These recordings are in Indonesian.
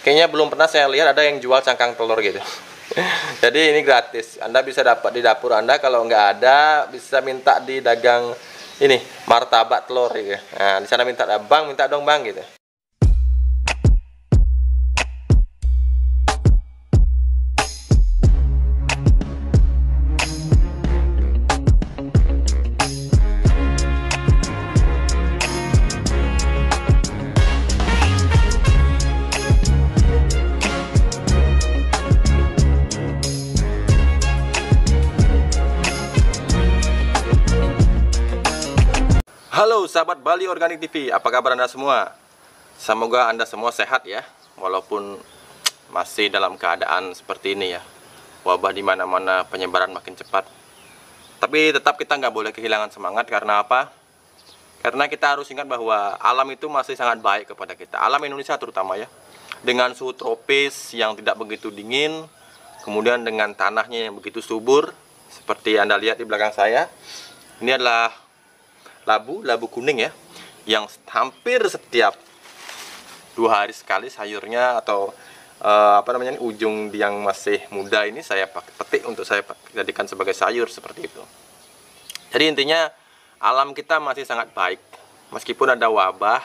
kayaknya belum pernah saya lihat ada yang jual cangkang telur gitu. Jadi ini gratis, Anda bisa dapat di dapur Anda. Kalau nggak ada, bisa minta di dagang ini martabak telur gitu. Nah, di sana minta, bang, minta dong bang gitu. Halo sahabat Bali Organik TV, apa kabar Anda semua? Semoga Anda semua sehat ya, walaupun masih dalam keadaan seperti ini ya. Wabah di mana-mana, penyebaran makin cepat. Tapi tetap kita nggak boleh kehilangan semangat, karena apa? Karena kita harus ingat bahwa alam itu masih sangat baik kepada kita. Alam Indonesia terutama ya, dengan suhu tropis yang tidak begitu dingin, kemudian dengan tanahnya yang begitu subur, seperti Anda lihat di belakang saya. Ini adalah labu kuning ya, yang hampir setiap 2 hari sekali sayurnya atau ujung yang masih muda ini saya petik untuk saya jadikan sebagai sayur seperti itu. Jadi intinya alam kita masih sangat baik, meskipun ada wabah,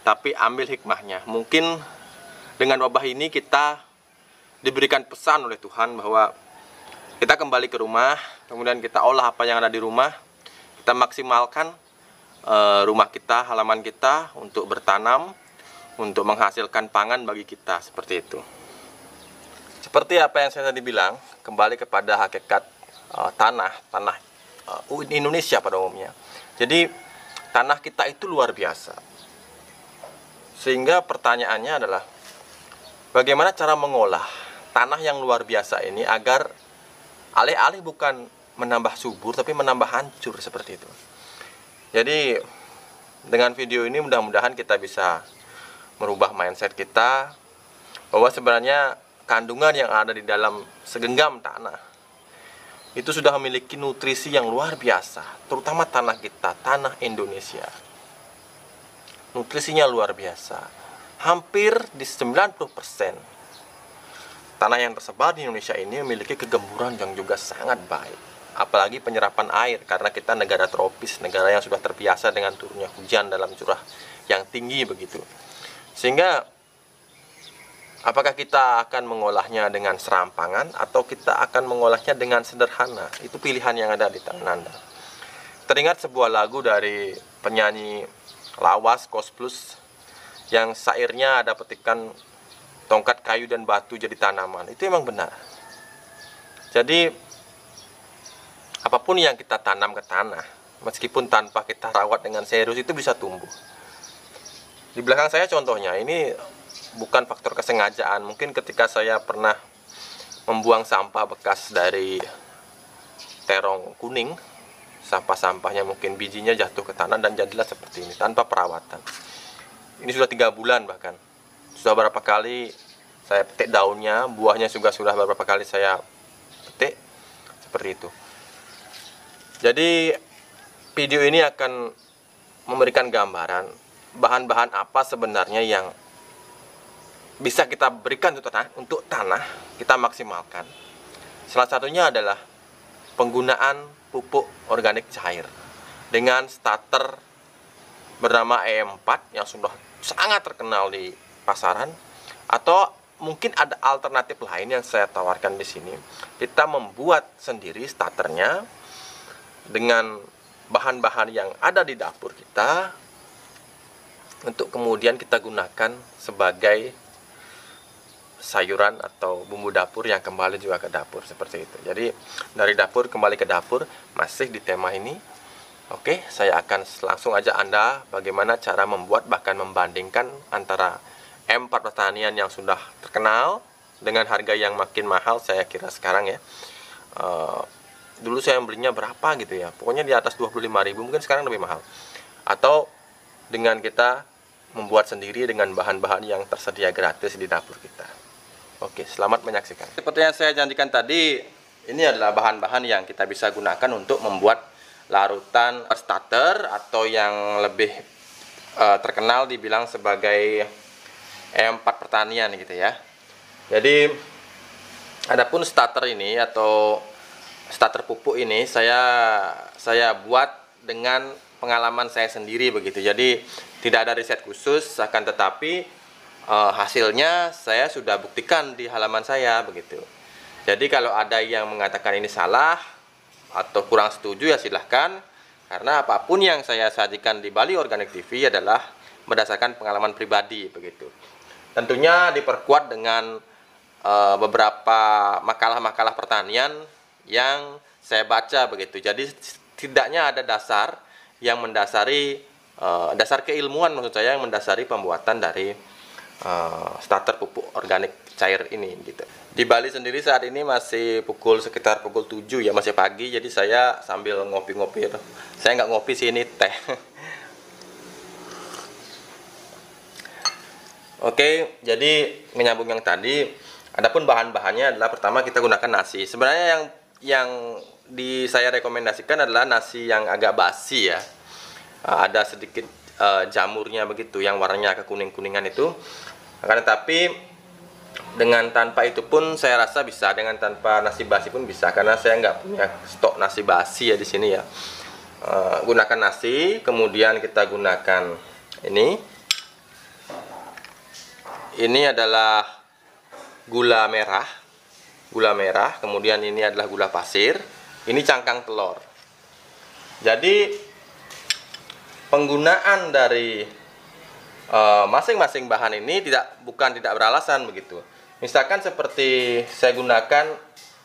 tapi ambil hikmahnya. Mungkin dengan wabah ini kita diberikan pesan oleh Tuhan bahwa kita kembali ke rumah, kemudian kita olah apa yang ada di rumah, kita maksimalkan rumah kita, halaman kita untuk bertanam, untuk menghasilkan pangan bagi kita, seperti itu. Seperti apa yang saya tadi bilang, kembali kepada hakikat tanah Indonesia pada umumnya. Jadi tanah kita itu luar biasa. Sehingga pertanyaannya adalah bagaimana cara mengolah tanah yang luar biasa ini agar alih-alih bukan menambah subur tapi menambah hancur seperti itu. Jadi dengan video ini mudah-mudahan kita bisa merubah mindset kita bahwa sebenarnya kandungan yang ada di dalam segenggam tanah itu sudah memiliki nutrisi yang luar biasa, terutama tanah kita, tanah Indonesia. Nutrisinya luar biasa. Hampir di 90% tanah yang tersebar di Indonesia ini memiliki kegemburan yang juga sangat baik. Apalagi penyerapan air, karena kita negara tropis, negara yang sudah terbiasa dengan turunnya hujan dalam curah yang tinggi begitu. Sehingga apakah kita akan mengolahnya dengan serampangan atau kita akan mengolahnya dengan sederhana? Itu pilihan yang ada di tangan Anda. Teringat sebuah lagu dari penyanyi lawas Kos Plus yang syairnya ada petikan tongkat kayu dan batu jadi tanaman. Itu memang benar. Jadi apapun yang kita tanam ke tanah, meskipun tanpa kita rawat dengan serius, itu bisa tumbuh. Di belakang saya contohnya, ini bukan faktor kesengajaan. Mungkin ketika saya pernah membuang sampah bekas dari terong kuning, sampah-sampahnya mungkin bijinya jatuh ke tanah dan jadilah seperti ini, tanpa perawatan. Ini sudah 3 bulan bahkan. Sudah berapa kali saya petik daunnya, buahnya juga sudah beberapa kali saya petik, seperti itu. Jadi video ini akan memberikan gambaran bahan-bahan apa sebenarnya yang bisa kita berikan untuk tanah, kita maksimalkan. Salah satunya adalah penggunaan pupuk organik cair dengan starter bernama E4 yang sudah sangat terkenal di pasaran, atau mungkin ada alternatif lain yang saya tawarkan di sini. Kita membuat sendiri starternya dengan bahan-bahan yang ada di dapur kita, untuk kemudian kita gunakan sebagai sayuran atau bumbu dapur yang kembali juga ke dapur, seperti itu. Jadi dari dapur kembali ke dapur, masih di tema ini. Oke, saya akan langsung aja Anda bagaimana cara membuat, bahkan membandingkan antara M4 pertanian yang sudah terkenal dengan harga yang makin mahal saya kira sekarang ya. Dulu saya belinya berapa gitu ya, pokoknya di atas 25.000, mungkin sekarang lebih mahal. Atau dengan kita membuat sendiri dengan bahan-bahan yang tersedia gratis di dapur kita. Oke, selamat menyaksikan. Seperti yang saya janjikan tadi, ini adalah bahan-bahan yang kita bisa gunakan untuk membuat larutan starter, atau yang lebih terkenal dibilang sebagai E4 pertanian gitu ya. Jadi adapun starter ini atau starter pupuk ini saya buat dengan pengalaman saya sendiri begitu. Jadi tidak ada riset khusus, akan tetapi hasilnya saya sudah buktikan di halaman saya begitu. Jadi kalau ada yang mengatakan ini salah atau kurang setuju ya silahkan, karena apapun yang saya sajikan di Bali Organic TV adalah berdasarkan pengalaman pribadi begitu. Tentunya diperkuat dengan beberapa makalah-makalah pertanian yang saya baca begitu. Jadi setidaknya ada dasar yang mendasari dasar keilmuan maksud saya yang mendasari pembuatan dari starter pupuk organik cair ini gitu. Di Bali sendiri saat ini masih sekitar pukul 7 ya, masih pagi. Jadi saya sambil ngopi-ngopi. Saya nggak ngopi sih, ini teh. Oke, jadi menyambung yang tadi, adapun bahan-bahannya adalah pertama kita gunakan nasi. Sebenarnya yang saya rekomendasikan adalah nasi yang agak basi ya. Ada sedikit jamurnya begitu, yang warnanya agak kuning-kuningan itu. Akan tetapi dengan tanpa itu pun saya rasa bisa, dengan tanpa nasi basi pun bisa, karena saya nggak punya stok nasi basi ya di sini ya. Gunakan nasi, kemudian kita gunakan ini adalah gula merah, kemudian ini adalah gula pasir, ini cangkang telur. Jadi penggunaan dari masing-masing bahan ini bukan tidak beralasan begitu. Misalkan seperti saya gunakan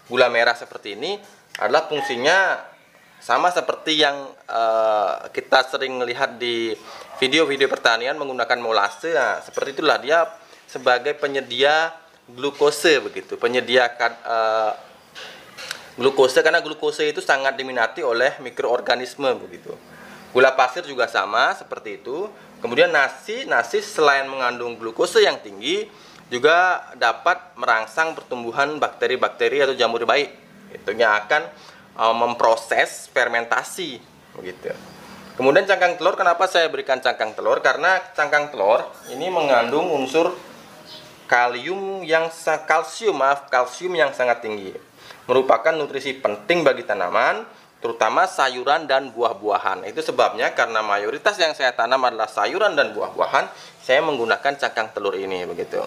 gula merah seperti ini, adalah fungsinya sama seperti yang kita sering lihat di video-video pertanian menggunakan molase. Nah, seperti itulah dia sebagai penyedia glukose begitu, penyedia glukose, karena glukose itu sangat diminati oleh mikroorganisme begitu. Gula pasir juga sama seperti itu. Kemudian nasi selain mengandung glukose yang tinggi, juga dapat merangsang pertumbuhan bakteri-bakteri atau jamur baik. Itu yang akan memproses fermentasi begitu. Kemudian cangkang telur, kenapa saya berikan cangkang telur? Karena cangkang telur ini mengandung unsur kalsium yang sangat tinggi. Merupakan nutrisi penting bagi tanaman, terutama sayuran dan buah-buahan. Itu sebabnya karena mayoritas yang saya tanam adalah sayuran dan buah-buahan, saya menggunakan cangkang telur ini begitu.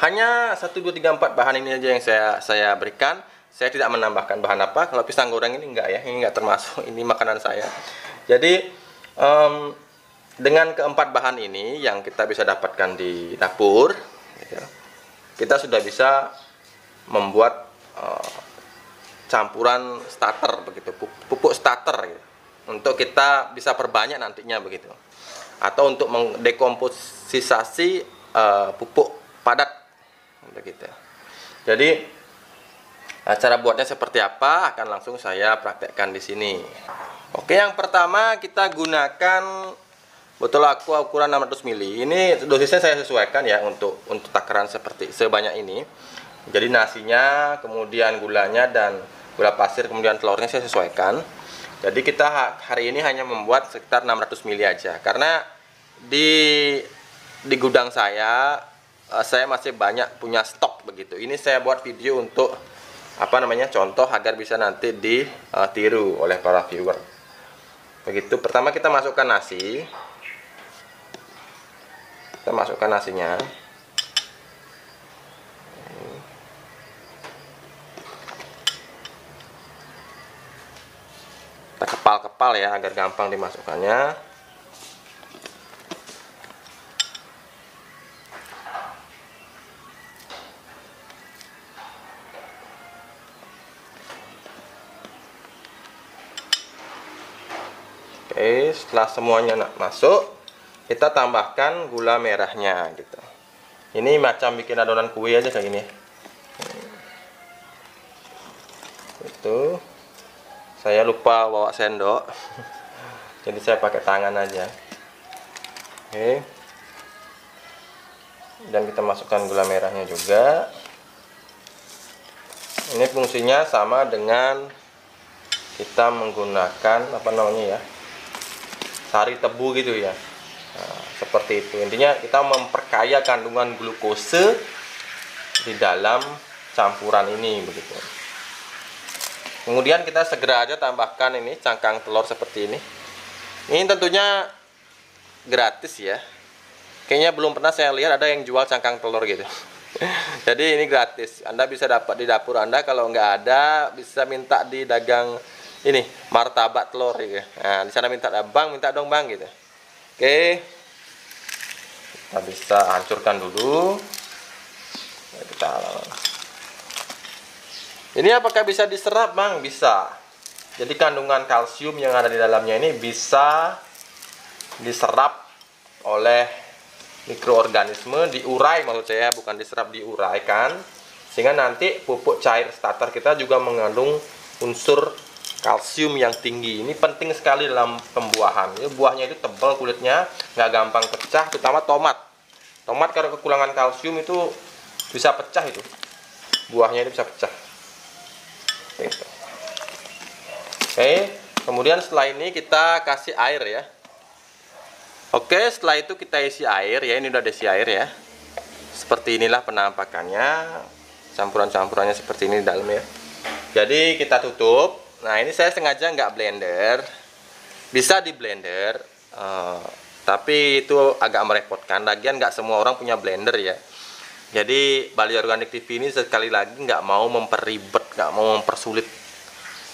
Hanya 1, 2, 3, 4 bahan ini aja yang saya berikan. Saya tidak menambahkan bahan apa. Kalau pisang goreng ini enggak ya, ini enggak termasuk, ini makanan saya. Jadi dengan keempat bahan ini yang kita bisa dapatkan di dapur, kita sudah bisa membuat campuran starter begitu, pupuk starter gitu, untuk kita bisa perbanyak nantinya begitu, atau untuk mendekomposisasi pupuk padat begitu. Jadi cara buatnya seperti apa akan langsung saya praktekkan di sini. Oke, yang pertama kita gunakan botol aqua ukuran 600 ml. Ini dosisnya saya sesuaikan ya untuk takaran sebanyak ini. Jadi nasinya, kemudian gulanya dan gula pasir, kemudian telurnya saya sesuaikan. Jadi kita hari ini hanya membuat sekitar 600 ml aja, karena di gudang saya masih banyak punya stok begitu. Ini saya buat video untuk contoh agar bisa nanti ditiru oleh para viewer. Begitu. Pertama kita masukkan nasi. Kita masukkan nasinya. Kita kepal-kepal ya agar gampang dimasukkannya. Oke, setelah semuanya masuk, kita tambahkan gula merahnya gitu. Ini macam bikin adonan kue aja kayak gini. Itu saya lupa bawa sendok. Jadi saya pakai tangan aja. Oke. Dan kita masukkan gula merahnya juga. Ini fungsinya sama dengan kita menggunakan sari tebu gitu ya. Nah, Seperti itu. Intinya kita memperkaya kandungan glukose di dalam campuran ini begitu. Kemudian kita segera aja tambahkan ini cangkang telur seperti ini. Ini tentunya gratis ya. Kayaknya belum pernah saya lihat ada yang jual cangkang telur gitu. Jadi ini gratis. Anda bisa dapat di dapur Anda. Kalau nggak ada, bisa minta di dagang ini martabak telur gitu. Nah, di sana minta, bang, minta dong bang gitu. Oke, kita bisa hancurkan dulu. Ini apakah bisa diserap bang? Bisa. Jadi kandungan kalsium yang ada di dalamnya ini bisa diserap oleh mikroorganisme, diurai maksud saya, bukan diserap, diuraikan, sehingga nanti pupuk cair starter kita juga mengandung unsur kalsium yang tinggi. Ini penting sekali dalam pembuahan. Ini buahnya itu tebal kulitnya, nggak gampang pecah, terutama tomat. Tomat kalau kekurangan kalsium itu bisa pecah, itu buahnya itu bisa pecah. Oke, kemudian setelah ini kita kasih air ya. Oke, setelah itu kita isi air ya. Ini udah isi air ya. Seperti inilah penampakannya. Campuran-campurannya seperti ini di dalam ya. Jadi kita tutup. Nah, ini saya sengaja nggak blender. Bisa di blender, tapi itu agak merepotkan. Lagian nggak semua orang punya blender ya. Jadi Bali Organik TV ini sekali lagi nggak mau memperribet, nggak mau mempersulit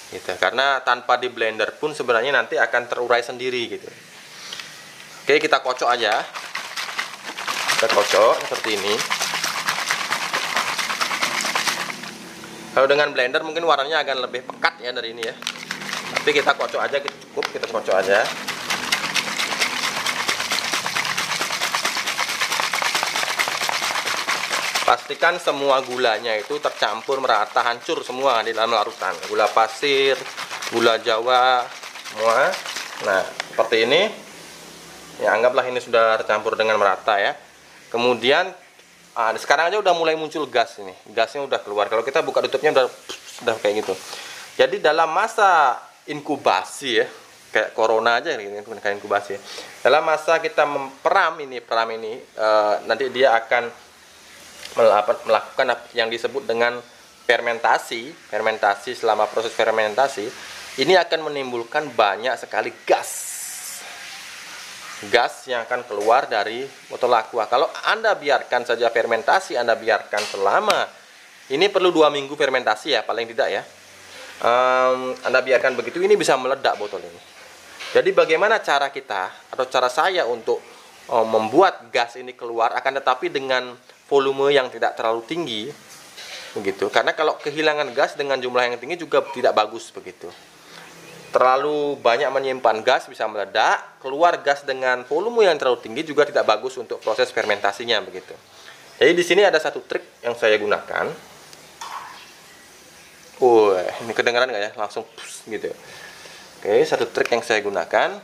gitu. Karena tanpa di blender pun sebenarnya nanti akan terurai sendiri gitu. Oke, kita kocok aja. Kita kocok seperti ini. Kalau dengan blender mungkin warnanya akan lebih pekat ya dari ini ya. Tapi kita kocok aja, cukup kita kocok aja. Pastikan semua gulanya itu tercampur merata, hancur semua di dalam larutan. Gula pasir, gula jawa, semua. Nah, seperti ini. Ya, anggaplah ini sudah tercampur dengan merata ya. Kemudian sekarang aja udah mulai muncul gas ini. Gasnya udah keluar. Kalau kita buka tutupnya udah kayak gitu. Jadi dalam masa inkubasi ya, kayak corona aja ini kayak inkubasi. Dalam masa kita peram ini, nanti dia akan melakukan yang disebut dengan fermentasi. Selama proses fermentasi ini akan menimbulkan banyak sekali gas yang akan keluar dari botol aqua. Kalau Anda biarkan saja fermentasi, Anda biarkan selama ini perlu 2 minggu fermentasi ya paling tidak ya. Anda biarkan begitu, ini bisa meledak botol ini. Jadi bagaimana cara kita atau cara saya untuk membuat gas ini keluar, akan tetapi dengan volume yang tidak terlalu tinggi begitu. Karena kalau kehilangan gas dengan jumlah yang tinggi juga tidak bagus begitu. Terlalu banyak menyimpan gas bisa meledak, keluar gas dengan volume yang terlalu tinggi juga tidak bagus untuk proses fermentasinya begitu. Jadi di sini ada satu trik yang saya gunakan. Ini kedengaran nggak ya? Langsung gitu. Oke, satu trik yang saya gunakan.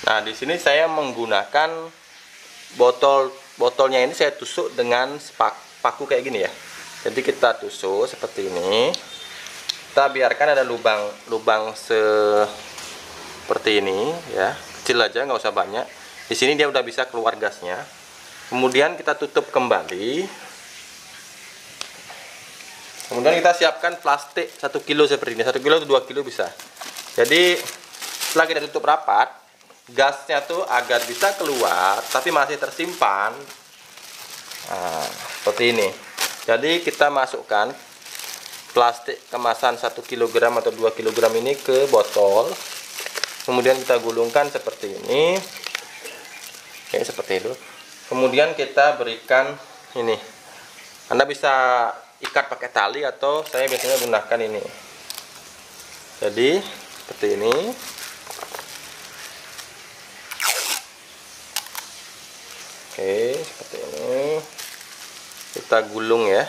Nah, di sini saya menggunakan botolnya ini saya tusuk dengan paku kayak gini ya. Jadi kita tusuk seperti ini. Kita biarkan ada lubang seperti ini ya, kecil aja, nggak usah banyak. Di sini dia udah bisa keluar gasnya. Kemudian kita tutup kembali. Kemudian kita siapkan plastik 1 kilo seperti ini, 1 kilo atau 2 kilo bisa. Jadi setelah kita tutup rapat, gasnya tuh agar bisa keluar tapi masih tersimpan. Nah, seperti ini. Jadi kita masukkan plastik kemasan 1 kg atau 2 kg ini ke botol. Kemudian kita gulungkan seperti ini. Oke, seperti itu. Kemudian kita berikan ini. Anda bisa ikat pakai tali atau saya biasanya gunakan ini. Jadi seperti ini. Oke, seperti ini. Kita gulung ya.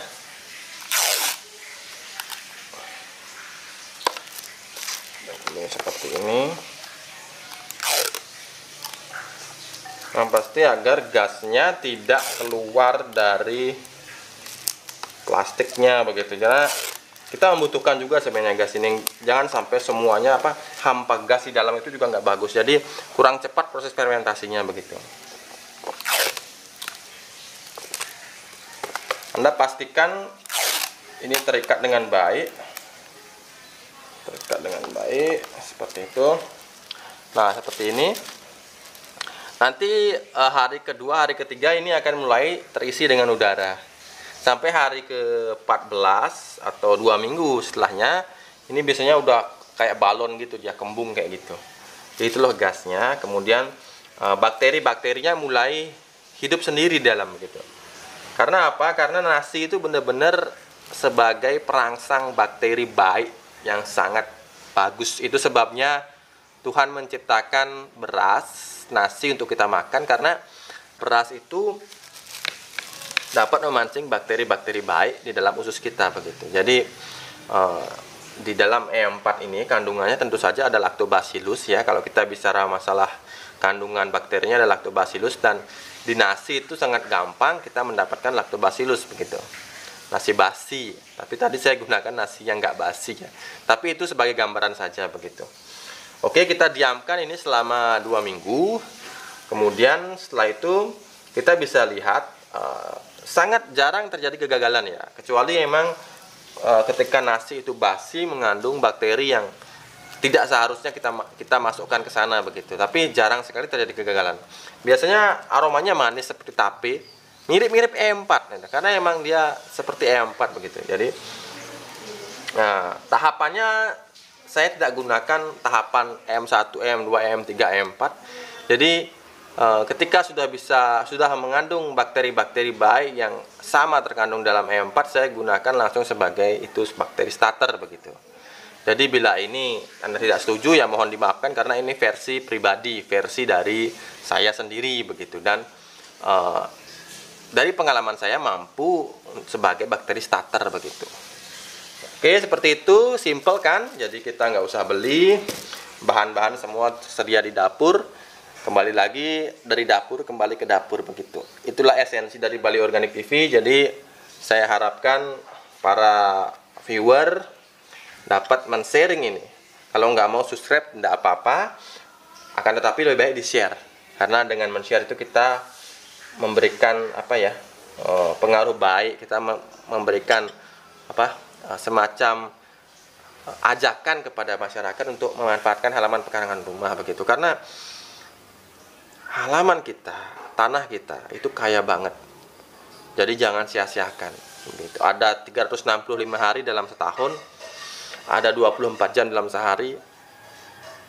Ini seperti ini. Yang pasti agar gasnya tidak keluar dari plastiknya begitu. Karena kita membutuhkan juga sebenarnya gas ini, jangan sampai semuanya hampa gas di dalam itu juga nggak bagus, jadi kurang cepat proses fermentasinya begitu. Anda pastikan ini terikat dengan baik, seperti itu. Nah, seperti ini. Nanti hari kedua, hari ketiga ini akan mulai terisi dengan udara. Sampai hari ke-14 atau 2 minggu setelahnya, ini biasanya udah kayak balon gitu, dia kembung kayak gitu. Jadi itulah gasnya. Kemudian bakteri-bakterinya mulai hidup sendiri di dalam gitu. Karena apa? Karena nasi itu benar-benar sebagai perangsang bakteri baik yang sangat bagus. Itu sebabnya Tuhan menciptakan beras, nasi untuk kita makan, karena beras itu dapat memancing bakteri-bakteri baik di dalam usus kita begitu. Jadi di dalam E4 ini kandungannya tentu saja ada lactobacillus ya. Kalau kita bicara masalah kandungan bakterinya ada lactobacillus, dan di nasi itu sangat gampang kita mendapatkan lactobacillus begitu. Nasi basi, tapi tadi saya gunakan nasi yang nggak basi ya. Tapi itu sebagai gambaran saja begitu. Oke, kita diamkan ini selama 2 minggu. Kemudian setelah itu kita bisa lihat sangat jarang terjadi kegagalan ya, kecuali memang ketika nasi itu basi mengandung bakteri yang tidak seharusnya kita masukkan ke sana begitu. Tapi jarang sekali terjadi kegagalan. Biasanya aromanya manis seperti tape, mirip-mirip E4 karena emang dia seperti E4 begitu. Jadi tahapannya saya tidak gunakan tahapan M1, M2, M3, M4. Jadi ketika sudah mengandung bakteri-bakteri baik yang sama terkandung dalam E4, saya gunakan langsung sebagai itu bakteri starter begitu. Jadi bila ini Anda tidak setuju ya mohon dimaafkan, karena ini versi pribadi, versi dari saya sendiri begitu, dan dari pengalaman saya mampu sebagai bakteri starter begitu. Oke, seperti itu, simple kan? Jadi kita nggak usah beli, bahan-bahan semua sedia di dapur. Kembali lagi dari dapur, kembali ke dapur begitu. Itulah esensi dari Bali Organic TV. Jadi saya harapkan para viewer dapat men-sharing ini. Kalau nggak mau subscribe, tidak apa-apa. Akan tetapi lebih baik di-share. Karena dengan men-share itu kita memberikan pengaruh baik. Kita memberikan semacam ajakan kepada masyarakat untuk memanfaatkan halaman pekarangan rumah begitu. Karena halaman kita, tanah kita itu kaya banget. Jadi jangan sia-siakan gitu. Ada 365 hari dalam setahun, ada 24 jam dalam sehari,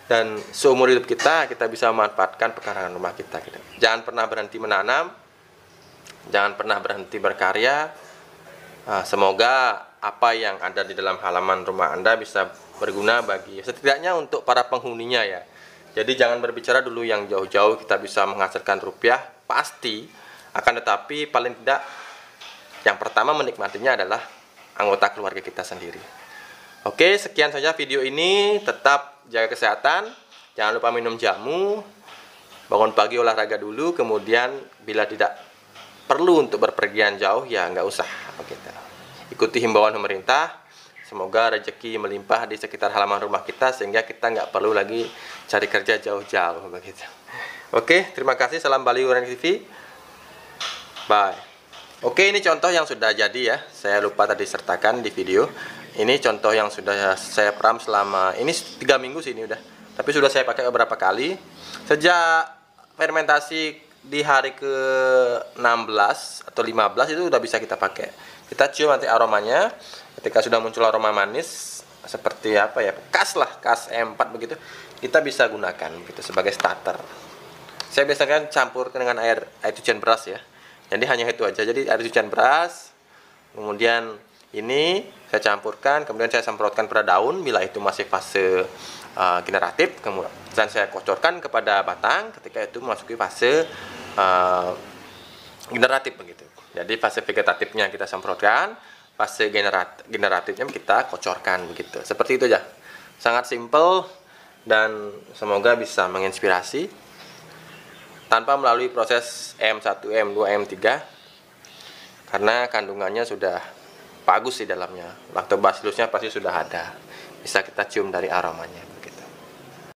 dan seumur hidup kita bisa memanfaatkan pekarangan rumah kita gitu. Jangan pernah berhenti menanam, jangan pernah berhenti berkarya. Semoga apa yang ada di dalam halaman rumah Anda bisa berguna bagi setidaknya untuk para penghuninya ya. Jadi jangan berbicara dulu yang jauh-jauh kita bisa menghasilkan rupiah, pasti. Akan tetapi paling tidak yang pertama menikmatinya adalah anggota keluarga kita sendiri. Oke, sekian saja video ini. Tetap jaga kesehatan, jangan lupa minum jamu, bangun pagi olahraga dulu, kemudian bila tidak perlu untuk berpergian jauh ya nggak usah begitu. Ikuti himbauan pemerintah. Semoga rezeki melimpah di sekitar halaman rumah kita sehingga kita nggak perlu lagi cari kerja jauh-jauh begitu. Oke, terima kasih. Salam Bali Organic TV. Bye. Oke, ini contoh yang sudah jadi ya. Saya lupa tadi sertakan di video. Ini contoh yang sudah saya peram selama ini 3 minggu sih ini udah. Tapi sudah saya pakai beberapa kali. Sejak fermentasi di hari ke-16 atau 15 itu udah bisa kita pakai. Kita cium nanti aromanya. Ketika sudah muncul aroma manis seperti khas E4 begitu, kita bisa gunakan gitu sebagai starter. Saya biasanya campur dengan air cucian beras ya. Jadi hanya itu aja. Jadi air cucian beras, kemudian ini saya campurkan, kemudian saya semprotkan pada daun bila itu masih fase generatif, kemudian saya kocorkan kepada batang ketika itu memasuki fase generatif begitu. Jadi fase vegetatifnya kita semprotkan, fase generatifnya kita kocorkan begitu. Seperti itu aja. Sangat simple dan semoga bisa menginspirasi tanpa melalui proses M1, M2, M3 karena kandungannya sudah bagus di dalamnya. Lactobacillusnya pasti sudah ada. Bisa kita cium dari aromanya.